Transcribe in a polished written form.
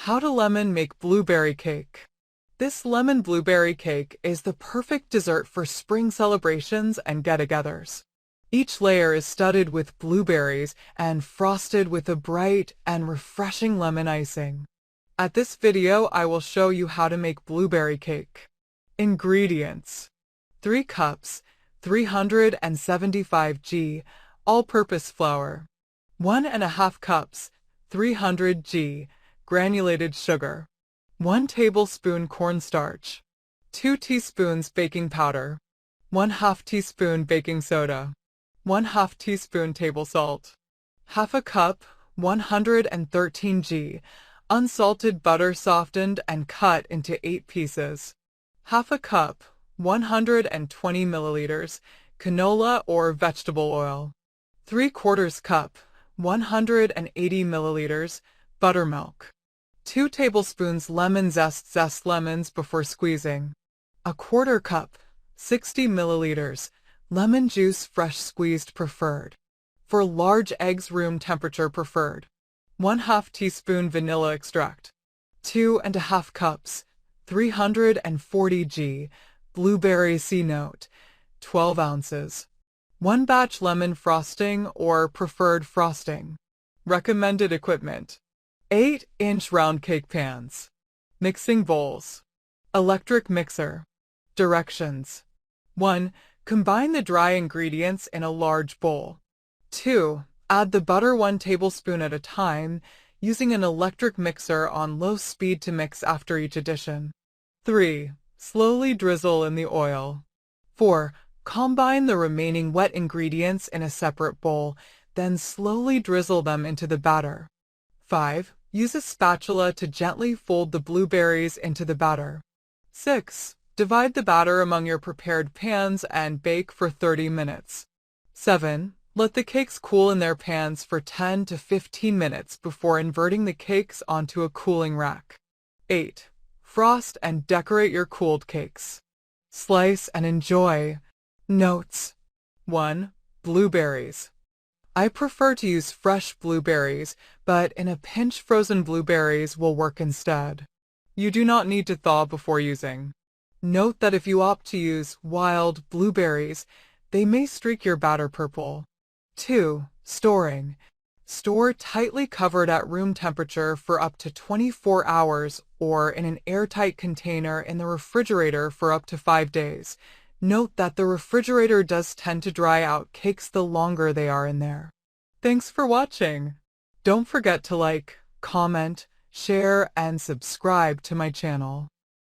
How to lemon make blueberry cake. This lemon blueberry cake is the perfect dessert for spring celebrations and get-togethers. Each layer is studded with blueberries and frosted with a bright and refreshing lemon icing. At this video, I will show you how to make blueberry cake. Ingredients: 3 cups, 375 g, all-purpose flour. 1½ cups, 300 g, granulated sugar. 1 tablespoon cornstarch. 2 teaspoons baking powder. 1/2 teaspoon baking soda. 1/2 teaspoon table salt. 1/2 cup, 113 g, unsalted butter softened and cut into 8 pieces. 1/2 cup, 120 milliliters, canola or vegetable oil. 3/4 cup, 180 milliliters, buttermilk. 2 tablespoons lemon zest. Zest lemons before squeezing. 1/4 cup, 60 milliliters, lemon juice fresh squeezed preferred. For large eggs, room temperature preferred. 1/2 teaspoon vanilla extract. 2½ cups, 340 g, blueberry C-note, 12 ounces. 1 batch lemon frosting or preferred frosting. Recommended equipment: 8-inch round cake pans. Mixing bowls. Electric mixer. Directions: 1. Combine the dry ingredients in a large bowl. 2. Add the butter 1 tablespoon at a time, using an electric mixer on low speed to mix after each addition. 3. Slowly drizzle in the oil. 4. Combine the remaining wet ingredients in a separate bowl, then slowly drizzle them into the batter. 5. Use a spatula to gently fold the blueberries into the batter. 6. Divide the batter among your prepared pans and bake for 30 minutes. 7. Let the cakes cool in their pans for 10 to 15 minutes before inverting the cakes onto a cooling rack. 8. Frost and decorate your cooled cakes. Slice and enjoy. Notes: 1. Blueberries. I prefer to use fresh blueberries, but in a pinch frozen blueberries will work instead. You do not need to thaw before using. Note that if you opt to use wild blueberries, they may streak your batter purple. 2. Storing. Store tightly covered at room temperature for up to 24 hours or in an airtight container in the refrigerator for up to 5 days. Note that the refrigerator does tend to dry out cakes the longer they are in there. Thanks for watching. Don't forget to like, comment, share, and subscribe to my channel.